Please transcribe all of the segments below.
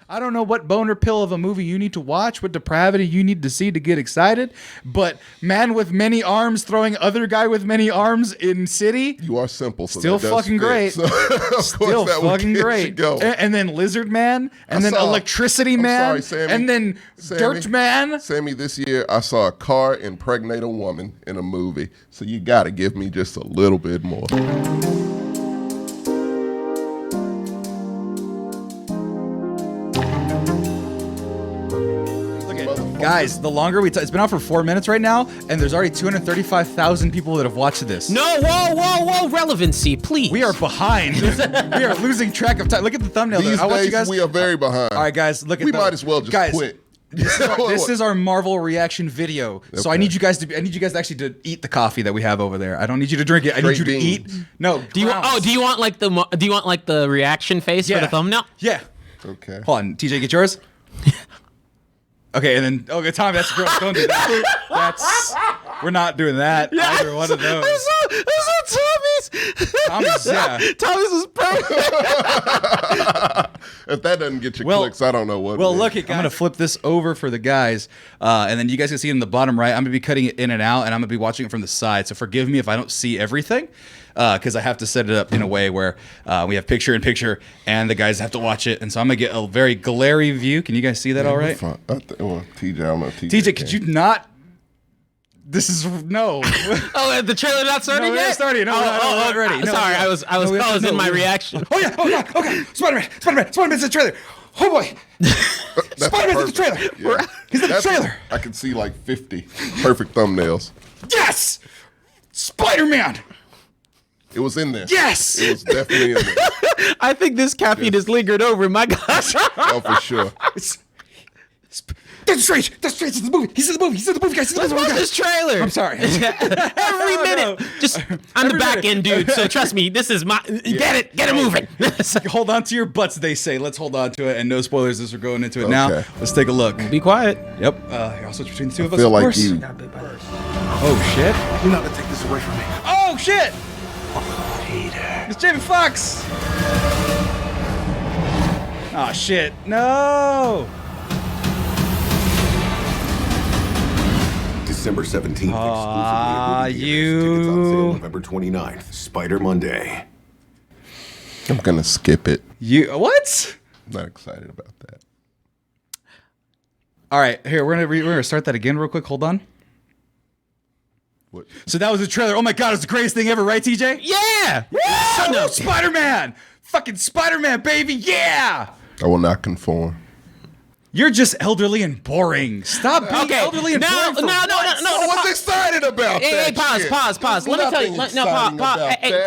I don't know what boner pill of a movie you need to watch, what depravity you need to see to get excited, but man with many arms throwing other guy with many arms in City. You are simple. So still fucking great. So, still fucking great. And then Lizard Man, and then Electricity Man, and then Dirt Man. Sammy, this year I saw a car impregnate a woman in a movie, so you got to give me just a little bit more. Guys, the longer it's been out for 4 minutes right now, and there's already 235,000 people that have watched this. No, whoa, relevancy, please. We are behind. We are losing track of time. Look at the thumbnail. These days, we are very behind. All right, guys, look at We might as well just quit. This is our Marvel reaction video. Okay. So I need you guys to actually to eat the coffee that we have over there. I don't need you to drink it. I need you to eat. No. Do you want like the reaction face for the thumbnail? Yeah. Okay. Hold on, TJ, get yours. Okay, and then Tommy, that's gross. Don't do that. We're not doing that. Yeah, Either one of those. I saw Tommy's, yeah. Tommy's is perfect. If that doesn't get you clicks, I don't know what. Well, look, I'm gonna flip this over for the guys, and then you guys can see it in the bottom right. I'm gonna be cutting it in and out, and I'm gonna be watching it from the side. So forgive me if I don't see everything, because I have to set it up in a way where we have picture in picture, and the guys have to watch it. And so I'm gonna get a very glary view. Can you guys see that all right? TJ, I don't know. TJ, could you not? This is no. Oh, the trailer not started yet? No, it's starting. No, not ready. No, sorry, I was in my reaction. Oh yeah. Okay. Spider-Man's in the trailer. Oh boy. Spider-Man's in the trailer. Yeah. He's in the trailer. I can see like 50 perfect thumbnails. Yes. Spider-Man. It was in there. Yes. It was definitely in there. I think this caffeine has lingered over. My gosh. Oh, for sure. That's Strange. That's Strange. It's the movie. He's in the movie. Guys. Let's watch this trailer. I'm sorry. Every minute. I'm the back end dude, so trust me. This is my. Get it moving. Hold on to your butts, they say. Let's hold on to it, and no spoilers as we're going into it now. Let's take a look. Be quiet. Yep. I'll switch between the two of us. I feel like course. you. Oh shit. You're not gonna take this away from me. Oh shit. Peter. It's Jamie Foxx. Oh shit. No. December 17th, exclusively at movie theaters. Tickets on sale November 29th, Spider Monday. I'm gonna skip it. What? I'm not excited about that. All right, here we're gonna start that again real quick. Hold on. What? So that was the trailer. Oh my god, it's the greatest thing ever, right, TJ? Yeah. No, Spider-Man. Fucking Spider-Man, baby. Yeah. I will not conform. You're just elderly and boring. Stop being elderly and boring. No. I was excited about that. Hey, pause. Let me tell you. Pause. Hey,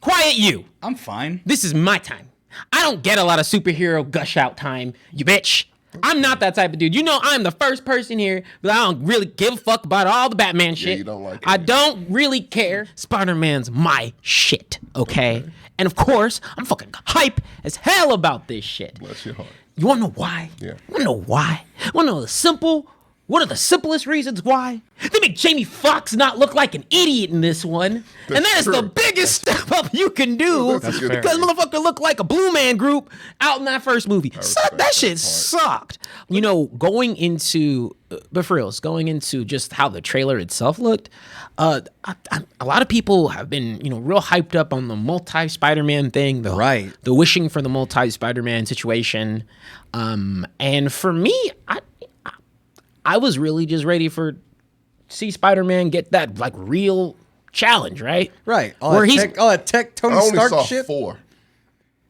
quiet you. I'm fine. This is my time. I don't get a lot of superhero gush out time, you bitch. I'm not that type of dude. You know I'm the first person here, but I don't really give a fuck about all the Batman shit. You don't like it. I don't really care. Spider-Man's my shit, okay? And of course, I'm fucking hype as hell about this shit. Bless your heart. You wanna know why? Yeah. Wanna know why? Wanna know one of the simplest reasons why? They make Jamie Foxx not look like an idiot in this one. And that is the biggest step up you can do. That's because motherfucker looked like a Blue Man Group out in that first movie. That shit sucked. You know, going into just how the trailer itself looked, a lot of people have been, real hyped up on the multi-Spider-Man thing. The wishing for the multi-Spider-Man situation. And for me, I was really just ready to see Spider-Man get that like real challenge, right? Right. All that tech Tony I only Stark saw shit. 4.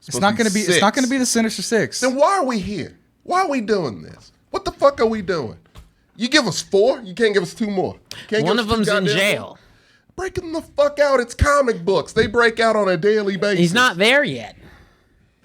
It's not gonna be. It's not gonna be the Sinister Six. Then why are we here? Why are we doing this? What the fuck are we doing? You give us 4, you can't give us 2 more. One of them's in jail. Break them the fuck out. It's comic books. They break out on a daily basis. He's not there yet.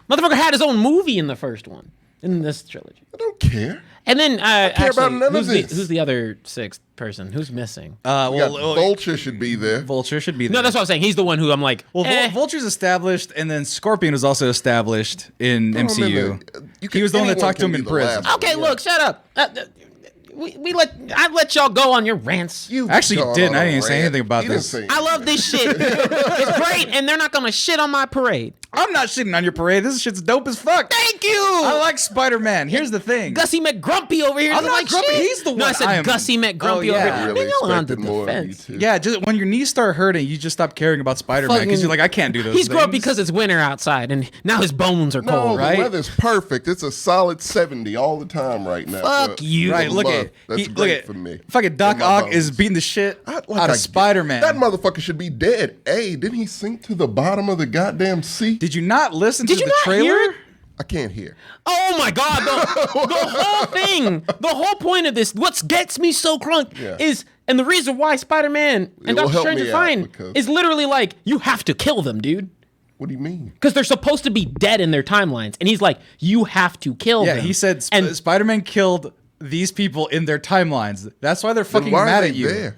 Motherfucker had his own movie in the first one, in this trilogy. I don't care. And then, about none of this. Who's the other 6th person? Who's missing? Vulture should be there. Vulture should be there. No, that's what I'm saying. He's the one who I'm like, Vulture's established, and then Scorpion was also established in MCU. He was the one that talked to him in prison. Okay, look, shut up. I let y'all go on your rants. You actually didn't. I didn't even say anything about this. I love this shit. It's great, and they're not gonna shit on my parade. I'm not shitting on your parade. This shit's dope as fuck. Thank you. I like Spider-Man. Here's the thing. Gussie McGrumpy over here. I'm not like grumpy. shit. He's the one. No, I said Gussie McGrumpy over I here. really You're on the expected more of you defense. too. Yeah, just when your knees start hurting, you just stop caring about Spider-Man because you're like, I can't do those He's things. grumpy because it's winter outside, and now his bones are No, cold. right? the weather's perfect. It's a solid 70 all the time right now. Fuck you. Right, look month. at That's look great at for me. Fucking Doc In my Ock is bones. beating the shit out of That Spider-Man. motherfucker should be dead. Hey, didn't he sink to the bottom of the goddamn sea? Did you not listen Did to you the not trailer? hear it? I can't hear. Oh my god, the whole thing, the whole point of this, what gets me so crunk is, and the reason why Spider-Man and will Doctor help Strange me are out fine because- is literally like, you have to kill them, dude. What do you mean? Because they're supposed to be dead in their timelines. And he's like, you have to kill Yeah, them. he said and Spider-Man killed these people in their timelines. That's why they're fucking Then why mad are at they you. there?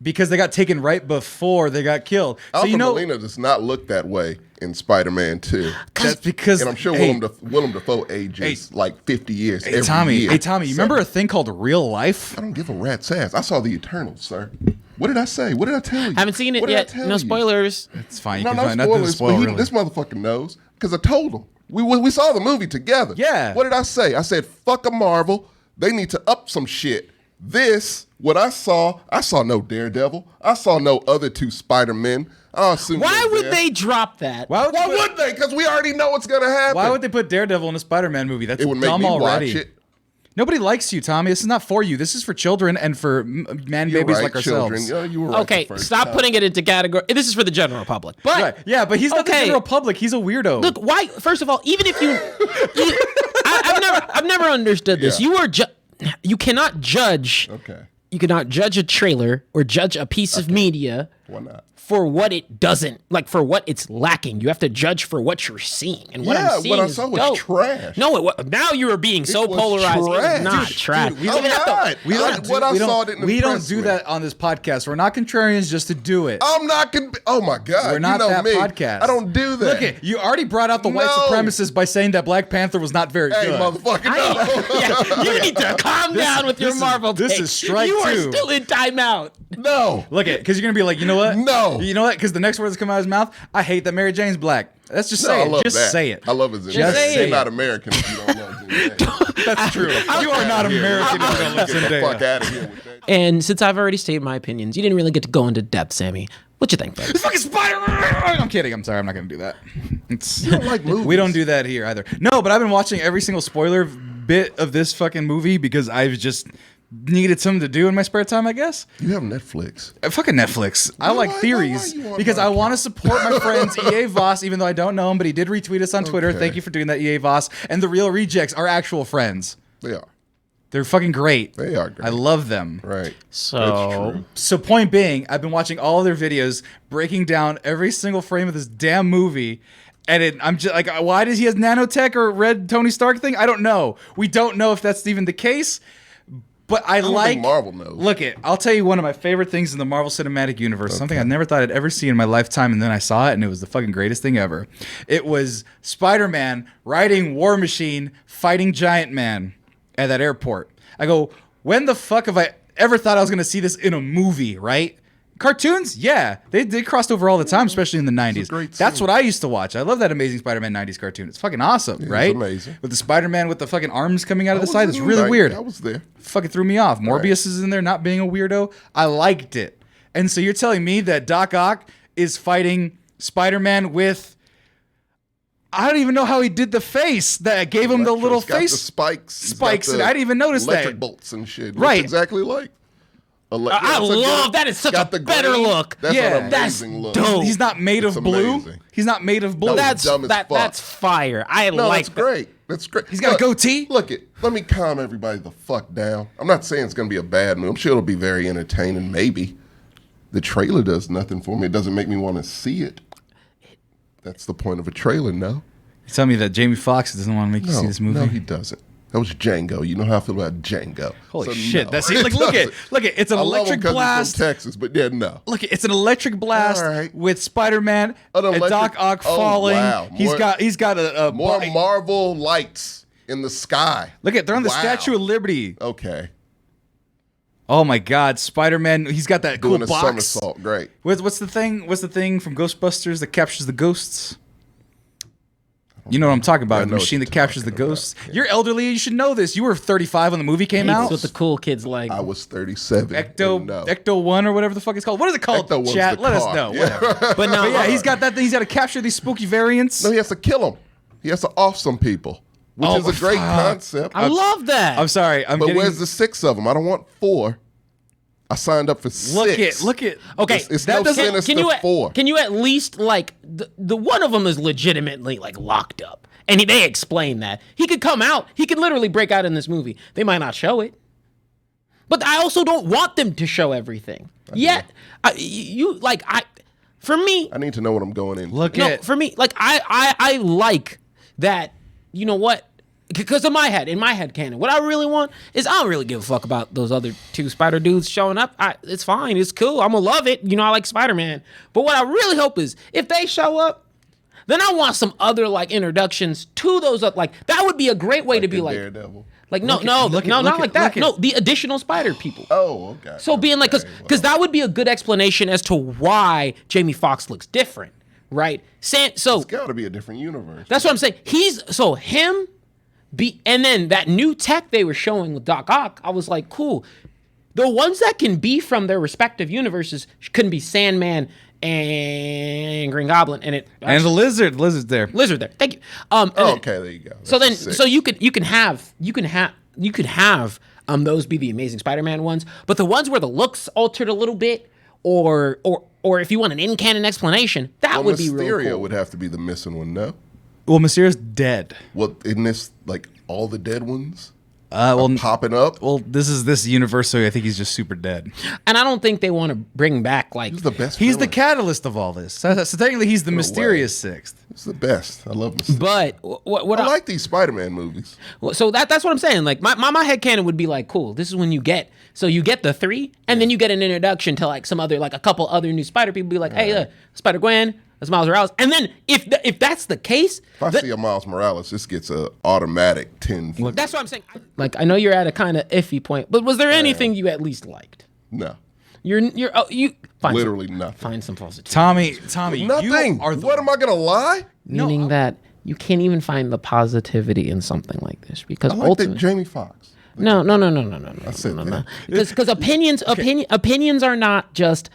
Because they got taken right before they got killed. So Alfred you know Molina does not look that way in Spider-Man 2. that's because And I'm sure hey, Willem Dafoe ages like 50 years Hey every Tommy, year. hey Tommy, you remember a thing called real life? I don't give a rat's ass. I saw the Eternals, sir. What did I say? What did I tell you? haven't seen it What did I yet. tell No you? spoilers. It's fine. You No, can no find nothing to spoilers. spoil, But really. this motherfucker knows because I told him. We saw the movie together. Yeah. What did I say? I said, fuck a Marvel. They need to up some shit. What I saw no Daredevil. I saw no other two Spider-Men. I assume Why they're would there. they drop that? Why Why would they? Because we already know what's gonna happen. Why would they put Daredevil in a Spider-Man movie? That's It would make dumb me already. watch it. Nobody likes you, Tommy. This is not for you. This is for children and for man You're babies right, like children. ourselves. Yeah, you were right Okay, the first stop time. putting it into category. This is for the general public. But Right. Yeah, but he's not the Okay. general public. He's a weirdo. look, why? First of all, even if I've never understood this. Yeah. You cannot judge. Okay. You cannot judge a trailer or judge a piece of media Why not? for what it doesn't, like for what it's lacking. You have to judge for what you're seeing, and what Yeah, I'm seeing what I is saw was dope. trash. No, now you are being so was polarized. It trash. is not Dude, trash. we I'm not. We don't. What I we saw don't, didn't we don't impress do me. that on this podcast. We're not contrarians just to do it. I'm not gonna. Oh my god! We're not you know that me. podcast. I don't do that. Look at you already brought out the white No. supremacists by saying that Black Panther was not very Hey, good. motherfucker! No. Yeah, you need to calm down with your this is- Marvel. this take. is strike You are two. still in timeout. no. Look at, because you're gonna be like, you know what? No. You know what? Because the next words that come out of his mouth, I hate that Mary Jane's black. Let's just No, say I it. love Just that. say it. I love his Just say You're it. not American if you don't love Zendaya. That's true. You are not American if you don't Get listen the to fuck Zendaya. out of here with that. And since I've already stated my opinions, you didn't really get to go into depth, Sammy. What you think, bud? It's fucking Spider-Man. I'm kidding. I'm sorry. I'm not gonna do that. It's, You don't like movies. we don't do that here either. No, but I've been watching every single spoiler bit of this fucking movie because I've just needed something to do in my spare time, I guess. You have Netflix. Fucking Netflix. I like why theories you on because I podcast? want to support my friends EA Voss, even though I don't know him, but he did retweet us on Twitter. Okay. Thank you for doing that, EA Voss. And the Real Rejects are actual friends. They are. They're fucking great. They are great. I love them. Right. So- That's true. So point being, I've been watching all of their videos, breaking down every single frame of this damn movie. And I'm just like, why does he have nanotech or red Tony Stark thing? I don't know. We don't know if that's even the case. But I don't like think Marvel knows. Look, I'll tell you one of my favorite things in the Marvel Cinematic Universe. Something I never thought I'd ever see in my lifetime, and then I saw it, and it was the fucking greatest thing ever. It was Spider-Man riding War Machine, fighting Giant Man at that airport. I go, when the fuck have I ever thought I was gonna see this in a movie? Right? Cartoons, yeah, they crossed over all the time, especially in the '90s. great That's scene. what I used to watch. I love that Amazing Spider-Man '90s cartoon. It's fucking awesome, right? amazing. With the Spider-Man with the fucking arms coming out of the I side, was it's in really the- weird. I was there. Fucking threw me off. Morbius is in there, not being a weirdo. I liked it. And so you're telling me that Doc Ock is fighting Spider-Man with, I don't even know how he did the face that gave him the Electro's little got face the spikes. He's spikes, got and I didn't even notice electric that. bolts and shit. Right. Looks exactly like. I it's a love good- that. It's such got a the better green. look. That's Yeah. an That's amazing look. dope. He's not made It's of blue. amazing. He's not made of blue. No, That's dumb as fuck. that's fire. I No, like that's great. That's great. He's got a goatee? Look it. Let me calm everybody the fuck down. I'm not saying it's gonna be a bad movie. I'm sure it'll be very entertaining. Maybe the trailer does nothing for me. It doesn't make me want to see it. That's the point of a trailer. No, You tell me that Jamie Foxx doesn't want to make you no, see this movie. no, he doesn't. That was Django. You know how I feel about Django. Holy So shit! no, That's he look at doesn't. it's an I love him electric 'cause blast. He's from Texas, but yeah, no. Look, it's an electric blast All right. with Spider-Man An and electric- Doc Ock oh, falling. wow. He's got a More body- Marvel lights in the sky. Look at they're on the Wow. Statue of Liberty. Okay, Oh my God, Spider-Man! He's got that cool doing a box. somersault. Great. What's the thing? What's the thing from Ghostbusters that captures the ghosts? You know what I'm talking about? I The know what machine you're that captures the talking about. ghosts. You're elderly. You should know this. You were 35 when the movie came That's out. what the cool kids like. I was 37. Ecto 1 or whatever the fuck it's called. What is it called? Ecto 1's Chat. the Let us car. know. Yeah. Whatever. But no, But yeah, he's got that thing. He's got to capture these spooky variants. No, he has to kill them. He has to off some people, which Oh, is a great fuck. concept. I love that. I'm sorry. I'm but getting. where's the 6 of them? I don't want 4. I signed up for 6. Look at. Okay, It's that no doesn't- Sinister 4. Can you at least like the one of them is legitimately like locked up, and they explain that he could come out, he could literally break out in this movie. They might not show it, but I also don't want them to show everything. Yet, for me, I need to know what I'm going in. for me, like I like that. You know what? Because in my head canon, what I really want is I don't really give a fuck about those other 2 Spider dudes showing up. It's fine. It's cool. I'm gonna love it. You know, I like Spider-Man. But what I really hope is if they show up, then I want some other like introductions to those. Like that would be a great way to be like, Daredevil. like not like that. No, the additional Spider people. Oh, okay. So being like, because that would be a good explanation as to why Jamie Foxx looks different, right? So It's got to be a different universe. that's what I'm saying. And then that new tech they were showing with Doc Ock, I was like, cool. The ones that can be from their respective universes couldn't be Sandman and Green Goblin, and the lizard's there. Lizard there. Thank you. Okay, there you go. So then, That's 6. so you could have those be the Amazing Spider-Man ones, but the ones where the looks altered a little bit, or if you want an in-canon explanation, that would be real Mysterio cool. would have to be the missing one, no? Well, Mysterio's dead. Well, isn't this like all the dead ones Popping up? Well, this is this universe, so I think he's just super dead. And I don't think they want to bring back like He's the best. He's the villain. catalyst of all this. So technically, he's the mysterious 6th. He's the best. I love Mysterio. But what I like these Spider-Man movies. so that's what I'm saying. Like my headcanon would be like, cool. This is when you get the 3, and then you get an introduction to like some other like a couple other new Spider people. Be like, hey, Spider Gwen, that's Miles Morales. And then if that's the case, If I see a Miles Morales, this gets a automatic 10. that's what I'm saying. Like I know you're at a kind of iffy point, but was there anything you at least liked? No, You find literally nothing. Find some positivity. Tommy, Nothing. you are the What am I gonna lie? Meaning that you can't even find the positivity in something like this because I like that ultimately. Jamie Foxx. No. said that. Because opinions are not just,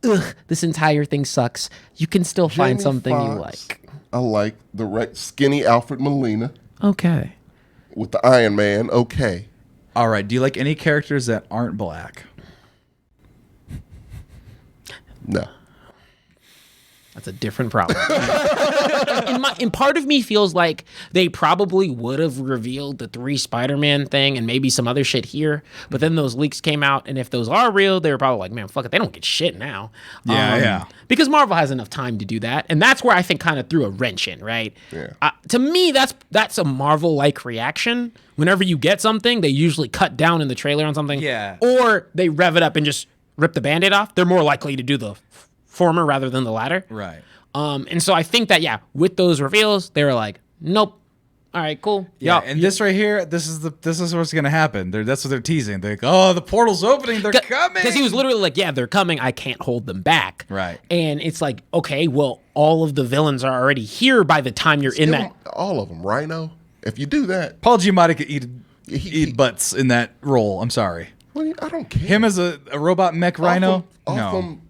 ugh, this entire thing sucks. You can still find Jamie something you Foxx, like. I like the skinny Alfred Molina Okay. with the Iron Man. Okay. All right. Do you like any characters that aren't black? No. That's a different problem. and part of me feels like they probably would have revealed the 3 Spider-Man thing and maybe some other shit here, but then those leaks came out, and if those are real, they were probably like, man, fuck it, they don't get shit now. Yeah. Because Marvel has enough time to do that, and that's where I think kind of threw a wrench in, right? Yeah. To me, that's a Marvel-like reaction. Whenever you get something, they usually cut down in the trailer on something, Yeah. or they rev it up and just rip the Band-Aid off. They're more likely to do the former rather than the latter. Right. And so I think that, with those reveals, they were like, nope. All right, cool. Yeah, and this right here, this is what's gonna happen. That's what they're teasing. They're like, oh, the portal's opening. They're coming. Because he was literally like, yeah, they're coming. I can't hold them back. Right. And it's like, okay, well, all of the villains are already here by the time you're in that. All of them. Rhino. If you do that, Paul Giamatti could eat butts in that role. I'm sorry. well, I don't care. Him as a robot mech rhino. Off them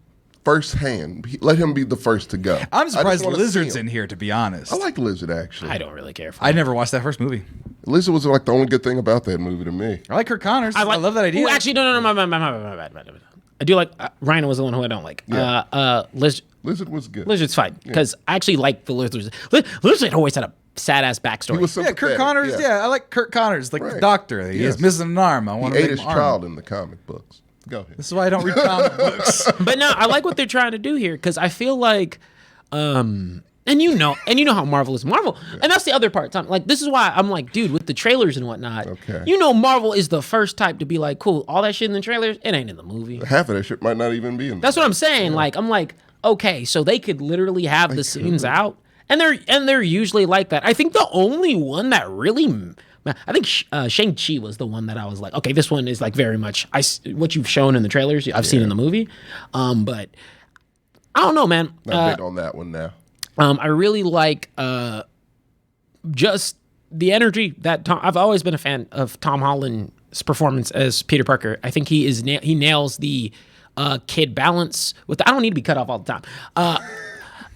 firsthand. Let him be the first to go. I'm I surprised just wanna see Lizard's him. in here, to be honest. I like Lizard, actually. I don't really care for I never watched that first movie. Lizard was like the only good thing about that movie to me. I like Kirk Connors. I love that idea. Ooh, actually, no, my bad. I do like Rhino was the one who I don't like. Yeah. Lizard was good. Lizard's fine because I actually like the Lizards. Lizard always had a sad ass backstory. He was Yeah, sympathetic. Kirk Connors. Yeah, I like Kirk Connors, like the Right. doctor. He is Yes. missing an arm. I want He to ate make his him arm. child in the comic books. Go ahead. This is why I don't read comic books. But no, I like what they're trying to do here because I feel like, and you know how Marvel is. Marvel, and that's the other part. Tom. Like this is why I'm like, dude, with the trailers and whatnot. Okay. You know, Marvel is the first type to be like, cool, all that shit in the trailers, it ain't in the movie. Half of that shit might not even be in That's what I'm saying. Like, I'm like, okay, so they could literally have the scenes out, and they're usually like that. I think the only one that really. I think Shang-Chi was the one that I was like, okay, this one is like very much what you've shown in the trailers, I've seen in the movie. But I don't know, man. Not big on that one now. I really like just the energy that I've always been a fan of Tom Holland's performance as Peter Parker. I think he nails the kid balance with. I don't need to be cut off all the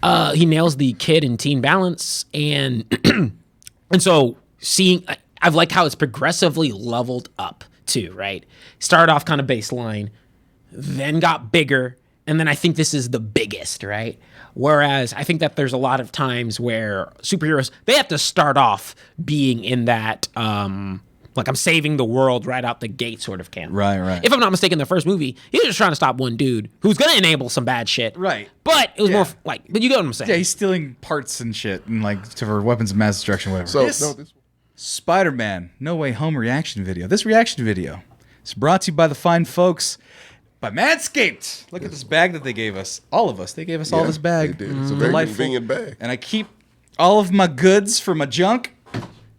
time. He nails the kid and teen balance, and and so I've liked how it's progressively leveled up too. Right, started off kind of baseline, then got bigger, and then I think this is the biggest. Right. Whereas I think that there's a lot of times where superheroes, they have to start off being in that, like I'm saving the world right out the gate sort of camp. Right. If I'm not mistaken, the first movie, he was just trying to stop one dude who's going to enable some bad shit. Right. But it was more like, but you get what I'm saying. Yeah, he's stealing parts and shit and like for weapons of mass destruction, whatever. So, Spider-Man No Way Home reaction video. This reaction video is brought to you by the fine folks by Manscaped. Look at this bag that they gave us. All of us. They gave us all this bag. They did. It's a very convenient bag. And I keep all of my goods for my junk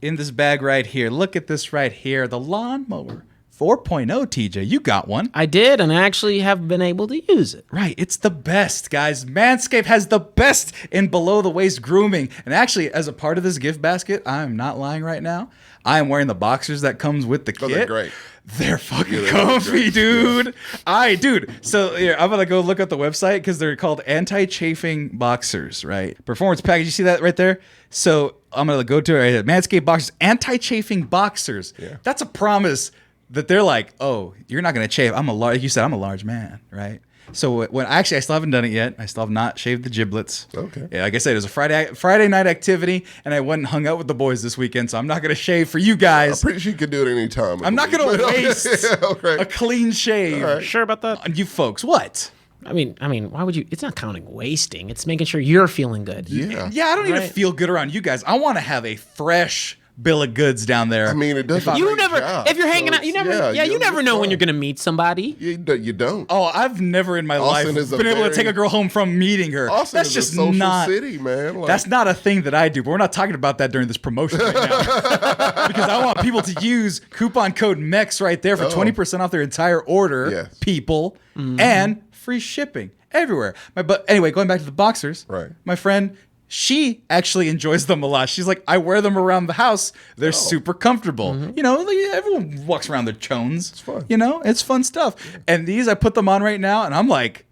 in this bag right here. Look at this right here. The Lawnmower 4.0, TJ. You got one. I did, and I actually have been able to use it. Right. It's the best, guys. Manscaped has the best in below-the-waist grooming. And actually, as a part of this gift basket, I'm not lying right now. I am wearing the boxers that comes with the kit. Oh, they're great. They're fucking comfy, dude. Yeah. Dude. So here, I'm gonna go look at the website because they're called anti-chafing boxers, right? Performance package. You see that right there? So I'm gonna go to it right here. Manscaped boxers, anti-chafing boxers. Yeah. That's a promise that they're like, oh, you're not gonna chafe. Like you said, I'm a large man, right? So when I still haven't done it yet. I still have not shaved the giblets. Okay. Yeah, like I said, it was a Friday night activity, and I went and hung out with the boys this weekend. So I'm not gonna shave for you guys. I'm pretty sure you could do it any time. I'm not gonna waste Okay. a clean shave. All right. Sure about that? On you folks, what? I mean, why would you? It's not counting wasting. It's making sure you're feeling good. Yeah. Yeah, I don't need to Right. feel good around you guys. I want to have a fresh bill of goods down there. I mean, it doesn't. You never, if you're hanging out, you never, you never know when you're gonna meet somebody. You don't. Oh, I've never in my Austin life is a been able to very- take a girl home from meeting her. Austin That's is just a social not city, man. Like, that's not a thing that I do. But we're not talking about that during this promotion right now because I want people to use coupon code MEX right there for 20% off their entire order. Yes. People and free shipping everywhere. But anyway, going back to the boxers. Right. My friend. She actually enjoys them a lot. She's like, I wear them around the house. They're super comfortable. You know, like, everyone walks around their chones. It's fun. You know, it's fun stuff. Yeah. And these, I put them on right now, and I'm like,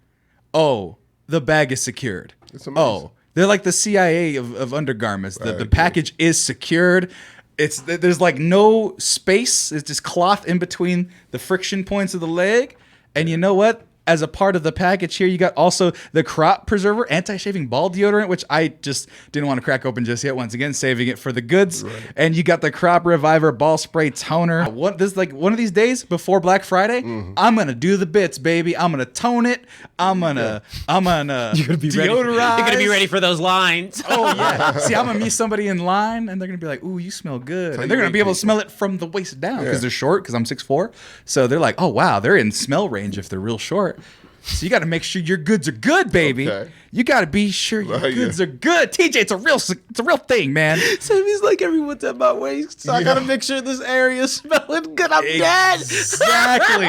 oh, the bag is secured. It's amazing. Oh, they're like the CIA of undergarments. The package is secured. There's like no space. It's just cloth in between the friction points of the leg. And you know what? As a part of the package here, you got also the crop preserver, anti-shaving ball deodorant, which I just didn't want to crack open just yet. Once again, saving it for the goods. Right. And you got the crop reviver ball spray toner. One of these days before Black Friday, I'm gonna do the bits, baby. I'm gonna tone it. I'm gonna You're gonna be deodorize. Ready. You're gonna be ready for those lines. Oh yeah. See, I'm gonna meet somebody in line, and they're gonna be like, "Ooh, you smell good." And they're gonna be able to smell it from the waist down because they're short. Because I'm 6'4", so they're like, "Oh wow, they're in smell range if they're real short." So you got to make sure your goods are good, baby. Okay. You got to be sure your goods are good. TJ, it's a real thing, man. Sammy's like, everyone's at my waist, so I got to make sure this area is smelling good. I'm dead. Exactly.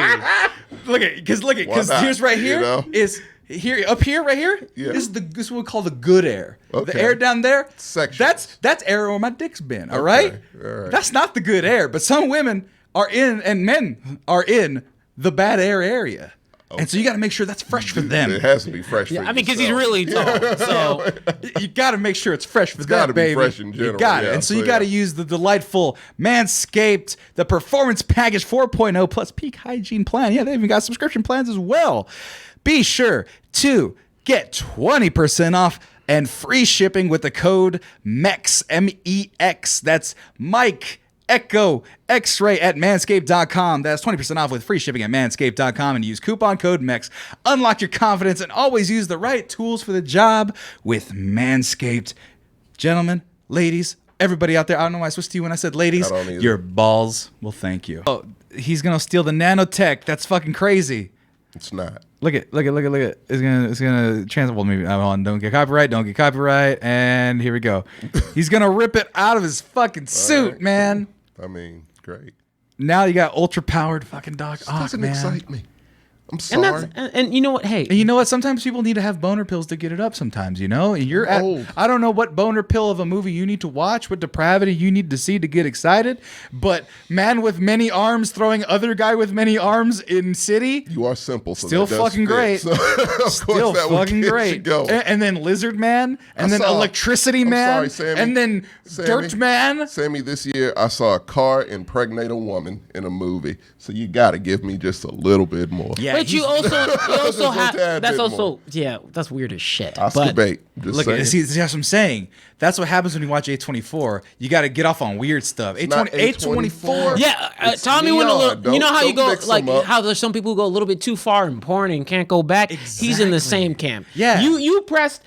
Look at, because here's right here, you know? Is here up here right here is this is what we call the good air. Okay. The air down there, that's air where my dick's been. All right? That's not the good air, but some women are in and men are in the bad air area. Okay. And so you got to make sure that's fresh for them. It has to be fresh for I mean, because he's really tall. So you got to make sure it's fresh for them, baby. It's got to be fresh in general. You got it. And so you got to use the delightful Manscaped, the Performance Package 4.0 plus Peak Hygiene Plan. Yeah, they even got subscription plans as well. Be sure to get 20% off and free shipping with the code MEX, M-E-X. That's Mike Echo X-Ray at manscaped.com. That's 20% off with free shipping at manscaped.com and use coupon code MEX. Unlock your confidence and always use the right tools for the job with Manscaped. Gentlemen, ladies, everybody out there, I don't know why I switched to you when I said ladies. Your balls will thank you. Oh, he's going to steal the nanotech. That's fucking crazy. It's not. Look at. It's gonna translate. Well, maybe hold on. Don't get copyright. And here we go. He's gonna rip it out of his fucking suit, man. I mean, great. Now you got ultra powered fucking dog. This doesn't excite me. I'm sorry. And you know what? Hey, And you know what? Sometimes people need to have boner pills to get it up sometimes, you know? And you're at, old. I don't know what boner pill of a movie you need to watch, what depravity you need to see to get excited, but man with many arms throwing other guy with many arms in City, You are simple. So still that does fucking fit. great. So, of course still that would fucking get you great. going. And then Lizard Man, and then saw- Electricity I'm Man, sorry, Sammy. and then Sammy. Dirt Man. Sammy, this year I saw a car impregnate a woman in a movie. So you got to give me just a little bit more. Yeah, but you also Just a have tad that's bit also more. yeah, that's weird as shit. Oscar But bait. Just Look, saying. see, that's what I'm saying. That's what happens when you watch A24. You got to get off on weird stuff. not A24. yeah, It's Tommy went a neon. little. You know how you Don't go mix like them up. how there's some people who go a little bit too far in porn and can't go back. He's in the Exactly. same camp. Yeah. you pressed.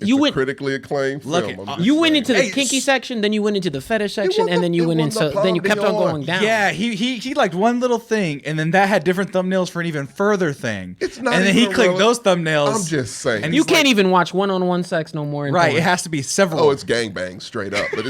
It's You a went. critically acclaimed Look, film. I'm just You went saying. into the Hey, kinky section, then you went into the fetish section, wasn't and then you the- went it into. wasn't the Then you kept on Palm going Beyond. down. Yeah, he liked one little thing, and then that had different thumbnails for an even further thing. It's not and then he even clicked those relevant. thumbnails. I'm just saying. And You he's like- can't even watch one-on-one sex no more. In right. porn. It has to be several. Oh, it's gangbang straight up, but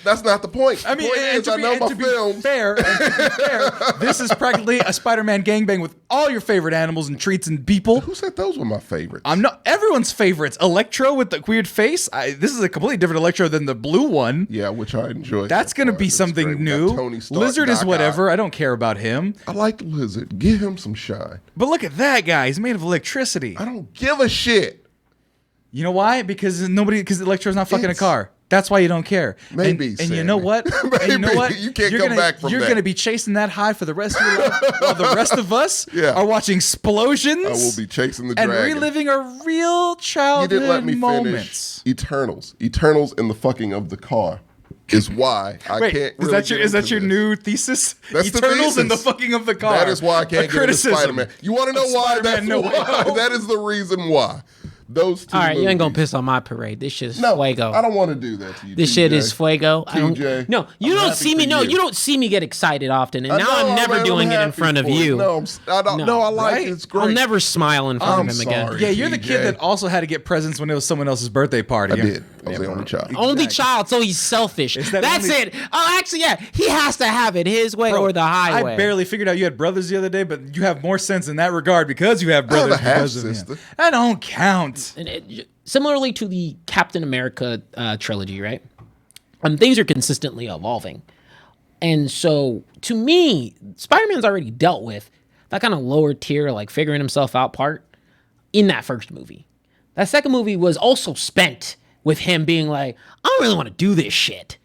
that's not the point. I mean, the point and is, to I be, know and my to be films. fair, and to be fair, this is practically a Spider-Man gangbang with all your favorite animals and treats and people. Who said those were my favorites? I'm not everyone's favorites. Electro with the weird face. This is a completely different Electro than the blue one. Yeah, which I enjoyed. That's so gonna far. be It's something great. We got new. Tony Stark, Lizard is Doc whatever. Ock. I don't care about him. I like the Lizard. Give him some shine. But look at that guy. He's made of electricity. I don't give a shit. You know why? Because Electro's not fucking a It's- car. That's why you don't care. Maybe, And you Sammy. know what? And you know Maybe. what? You can't You're come gonna, back from You're that. going to be chasing that high for the rest of your life while the rest of us Yeah. are watching explosions. I will be chasing the and dragon. reliving our real You childhood didn't let me moments. finish Eternals. Eternals in the fucking of the car is why I Wait, can't. is Really that your get is that into your this. new thesis? That's the Eternals in the thesis. fucking of the car. That is why I can't A get into criticism Spider-Man. You want to know of why? Spider-Man That's No Way why. Home. That is the reason why. Those two. All right, you ain't gonna movies. piss on my parade. This shit's No, fuego. I don't want to do that to you. This TJ. shit is fuego. I don't, TJ, no, you I'm don't happy see me. for No, you. you don't see me get excited often, and I now know, I'm never I'm doing it in happy front of for you. No, I don't. No. No, I like Right? it. It's great. I'll never smile in front I'm of him again. sorry. Yeah, you're the TJ. kid that also had to get presents when it was someone else's birthday party. I did. I was the only child. Only child, so he's selfish. that That's only- it. Oh, actually, yeah, he has to have it his way Bro, or the highway. I barely figured out you had brothers the other day, but you have more sense in that regard because you have have brothers a half because of him. sister. That don't count. And similarly to the Captain America trilogy, right? Things are consistently evolving. And so, to me, Spider-Man's already dealt with that kind of lower tier, like figuring himself out part in that first movie. That second movie was also spent with him being like, I don't really want to do this shit,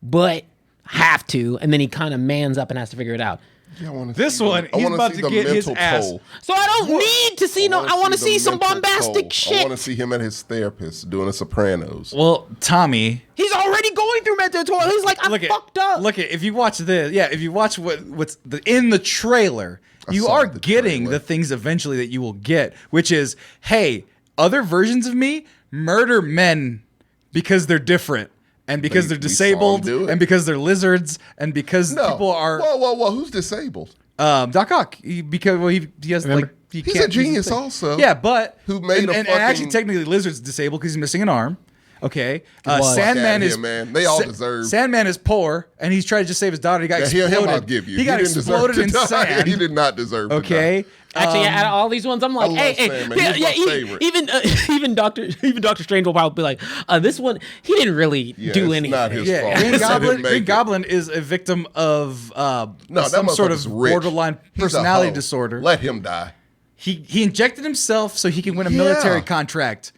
but I have to. And then he kind of mans up and has to figure it out. Yeah, I wanna This see one, the- I he's wanna about see to the get his mental ass- toll. So I don't need to see I want to see the some mental bombastic toll. shit. I want to see him at his therapist doing a Sopranos. Well, Tommy, He's already going through mental toil. He's like, I fucked up. Look at if you watch this, if you watch what's in the trailer, you saw are the getting trailer. the things eventually that you will get, which is, hey, other versions of me murder men because they're different. And because We- they're we saw him disabled, do it. and because they're lizards, and because No. people are Whoa. Who's disabled? Doc Ock, because he has Remember? like he He's can't a use his genius thing. also. Yeah, but Who made and, a and actually fucking- technically Lizard's disabled because he's missing an arm. Okay, was. Sandman Fuck outta is here, man. They all deserve- Sandman is poor and he's trying to just save his daughter. He got Yeah, exploded. him I'll give you. He got didn't deserve exploded to in die. sand. He did not deserve to Okay. die. Actually, out of all these ones, I'm like, I hey, love hey, Sandman. He's my favorite. even Doctor Strange will probably be like, this one, he didn't really Yeah, do it's anything. not his Yeah, fault. Green He didn't Goblin. make Green it. Goblin is a victim of No, that some sort of motherfucker's rich. borderline He's a personality hoe. disorder. Let him die. He injected himself so he can win a Yeah. military contract.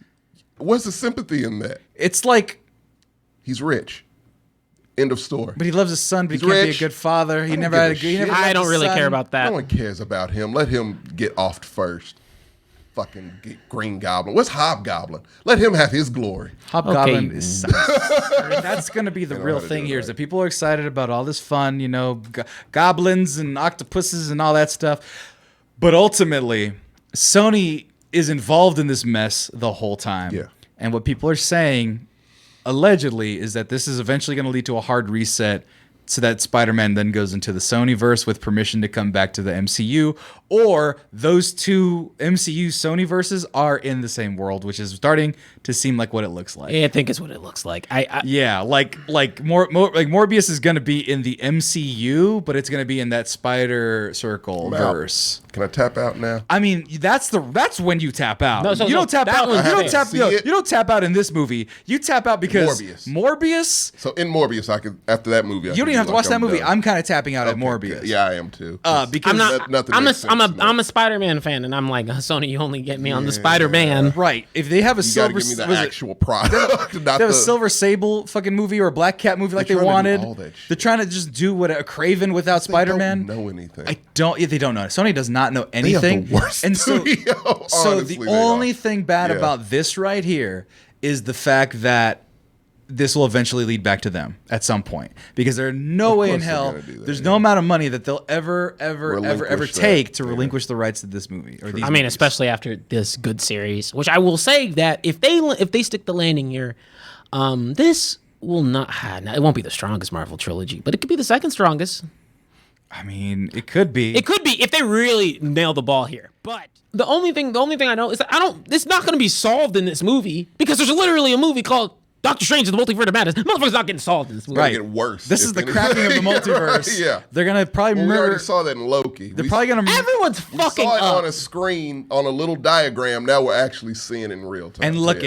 What's the sympathy in that? It's like. He's rich. End of story. But he loves his son, but He's he can't be a rich. good father. He don't never give had a a good. He shit. never I loved don't his really son. care about that. No one cares about him. Let him get offed first. Fucking get Green Goblin. What's Hobgoblin? Let him have his glory. Hobgoblin Okay. is that's going to be the know real how to thing do it here is right. that people are excited about all this fun, goblins and octopuses and all that stuff. But ultimately, Sony is involved in this mess the whole time. Yeah. And what people are saying, allegedly, is that this is eventually going to lead to a hard reset so that Spider-Man then goes into the Sonyverse with permission to come back to the MCU, or those two MCU Sonyverses are in the same world, which is starting to seem like what it looks like. I think it's what it looks like. Yeah, like Morbius is going to be in the MCU, but it's going to be in that Spider Circle verse. Can I tap out now? I mean, that's when you tap out. No, so you don't tap out. one's You don't fair. tap. You don't tap out in this movie. You tap out because Morbius. So in Morbius, I could after that movie. You don't even have to watch that movie. I'm kind of tapping out at Morbius. Yeah, I am too. Because I'm a Spider-Man fan, and I'm like, Sony, you only get me on the Spider-Man. right. If they have a you gotta silver, give me the actual product. they have a Silver Sable fucking movie or a Black Cat movie like they wanted. They're trying to just do what a Craven without Spider-Man. They don't know anything. They don't know. Sony does not know anything. They have the worst and so, studio. so the only thing bad about this right here is the fact that this will eventually lead back to them at some point, because there's no way in hell, there's no amount of money that they'll ever take to relinquish the rights to this movie. Or these movies. Especially after this good series, which I will say that if they stick the landing here, this will not. It won't be the strongest Marvel trilogy, but it could be the second strongest. I mean, it could be. It could be if they really nail the ball here. But the only thing I know is that it's not going to be solved in this movie, because there's literally a movie called Doctor Strange and the Multiverse of Madness. Motherfucker's not getting solved in this movie. Right. Get worse. This is the cracking of the multiverse. Yeah. They're gonna probably we already saw that in Loki. They're probably gonna. Everyone's fucking saw it up. on a screen on a little diagram. Now we're actually seeing it in real time. And look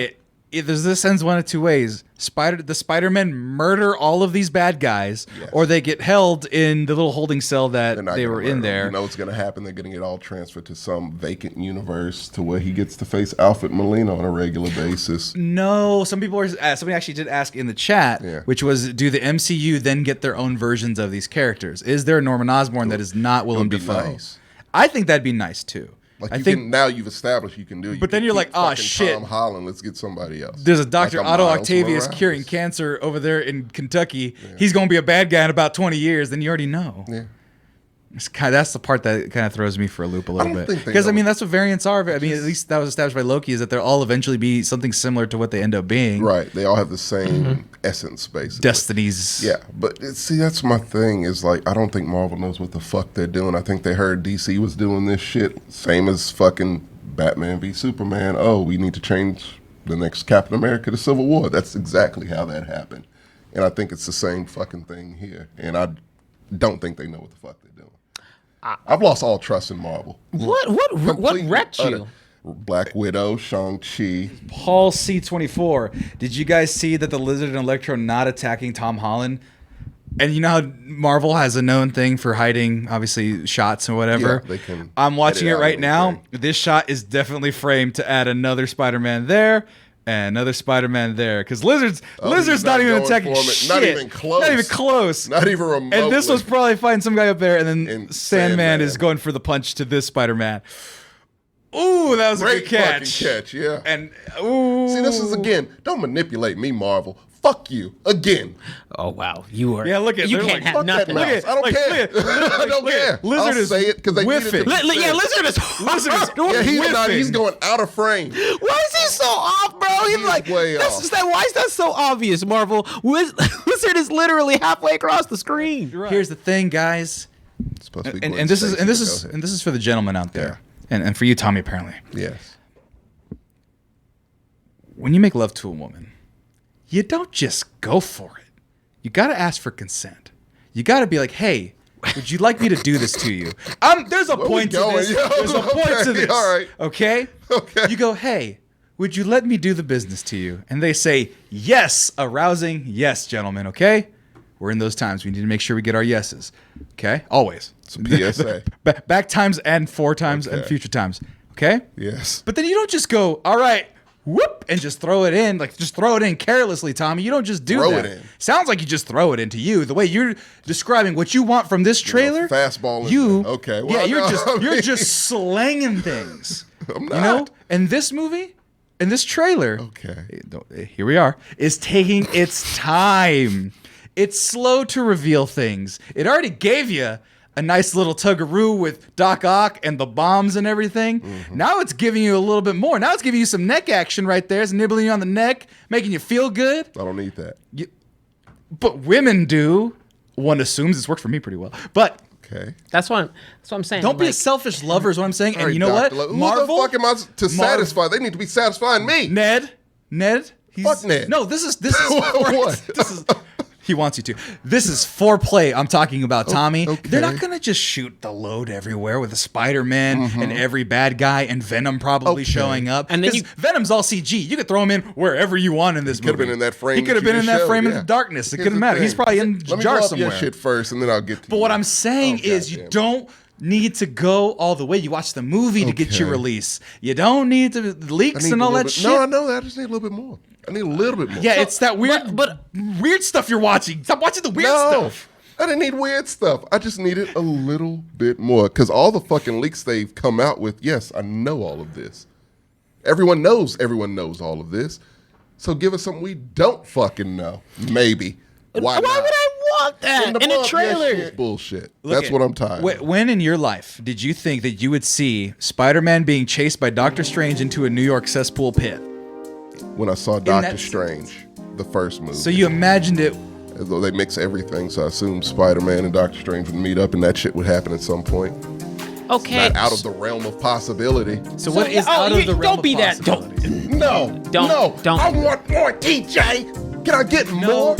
this ends one of two ways. The Spider-Men murder all of these bad guys, or they get held in the little holding cell that they were in there. You know what's going to happen? They're going to get all transferred to some vacant universe to where he gets to face Alfred Molina on a regular basis. No, somebody actually did ask in the chat, which was, do the MCU then get their own versions of these characters? Is there a Norman Osborn that is not Willem Dafoe? Nice. I think that'd be nice too. Now you've established you can do it. But then you're like, oh shit, Tom Holland, let's get somebody else. There's a Dr. Otto Octavius curing cancer over there in Kentucky. Yeah. He's going to be a bad guy in about 20 years. Then you already know. Yeah. That's the part that kind of throws me for a loop a little bit. Because, that's what variants are. At least that was established by Loki, is that they'll all eventually be something similar to what they end up being. Right. They all have the same essence, basically. Destinies. Yeah. But see, that's my thing, is like, I don't think Marvel knows what the fuck they're doing. I think they heard DC was doing this shit. Same as fucking Batman v Superman. Oh, we need to change the next Captain America to Civil War. That's exactly how that happened. And I think it's the same fucking thing here. And I don't think they know what the fuck they're doing. I've lost all trust in Marvel. What wrecked you? Black Widow, Shang-Chi. Paul C24. Did you guys see that the Lizard and Electro not attacking Tom Holland? And you know how Marvel has a known thing for hiding, obviously, shots and whatever? Yeah, they can. I'm watching it right now. This shot is definitely framed to add another Spider-Man there and another Spider-Man there, because Lizard's not even attacking shit. Not even close. Not even close. Not even remotely. And this was probably fighting some guy up there, and then Sandman is going for the punch to this Spider-Man. Ooh, that was a good catch. Great fucking catch, yeah. And ooh. See, this is, again, don't manipulate me, Marvel. Fuck you again. Oh wow, you are. Yeah, look at you can't have nothing. Look at, I don't care. I don't care. Lizard I'll say it because they whiffing. Lizard is he's going out of frame. Why is he so off, bro? He's like, way off. Why is that so obvious, Marvel? Lizard is literally halfway across the screen. Right. Here's the thing, guys. It's supposed to be and this is for the gentleman out there, and for you, Tommy, apparently. Yes. When you make love to a woman, you don't just go for it. You got to ask for consent. You got to be like, hey, would you like me to do this to you? There's a point to this. There's a point to this. All right. Okay? You go, hey, would you let me do the business to you? And they say, yes, arousing, yes, gentlemen, okay? We're in those times. We need to make sure we get our yeses. Okay? Always. It's a PSA. Back times and 4 times and future times. Okay? Yes. But then you don't just go, all right, whoop, and just throw it in. Like, just throw it in carelessly, Tommy. You don't just do that. Throw it in. Sounds like you just throw it into you. The way you're describing what you want from this trailer. Fastball. Okay. Well, yeah, you're just slanging things. I'm not. You know? And this movie, and this trailer, here we are, is taking its time. It's slow to reveal things. It already gave you a nice little tuggaroo with Doc Ock and the bombs and everything. Mm-hmm. Now it's giving you a little bit more. Now it's giving you some neck action right there. It's nibbling you on the neck, making you feel good. I don't need that. But women do. one assumes it's worked for me pretty well. But Okay. That's what I'm saying. don't be a Like, selfish lover is what I'm saying. All And right, you know what? Dr. Who Marvel, the fuck am I to satisfy? They need to be satisfying me. Ned. Fuck Ned. No, this is What? This is. He wants you to. This is foreplay. I'm talking about Tommy. okay. They're not gonna just shoot the load everywhere with a Spider-Man and every bad guy and Venom probably showing up. And then 'Cause Venom's all CG. You could throw him in wherever you want in this movie. Could have been in that frame. He could have been in that frame in the darkness. It couldn't matter. He's probably in Let me jar blow up somewhere. your shit first, and then I'll get to But you. what I'm saying is, you don't need to go all the way. You watch the movie to get your Okay. release. You don't need to I leaks need and a all little that bit- shit. No, I know that. I just need a little bit more. I need a little bit more. Yeah, it's that weird, weird stuff you're watching. Stop watching the weird stuff. I didn't need weird stuff. I just needed a little bit more. Because all the fucking leaks they've come out with, yes, I know all of this. Everyone knows all of this. So give us something we don't fucking know. Maybe. Why would not? I want that in a month, trailer? that shit's bullshit. Look That's at- what I'm tired of. When in your life did you think that you would see Spider-Man being chased by Doctor Strange into a New York cesspool pit? When I saw that Doctor sense. Strange, the first movie. So you imagined it. As though they mix everything, so I assumed Spider-Man and Doctor Strange would meet up and that shit would happen at some point. Okay. Not out of the realm of possibility. So what is out of the realm don't of be that. possibility? No, Don't- no. don't. I want more, TJ. Can I get more?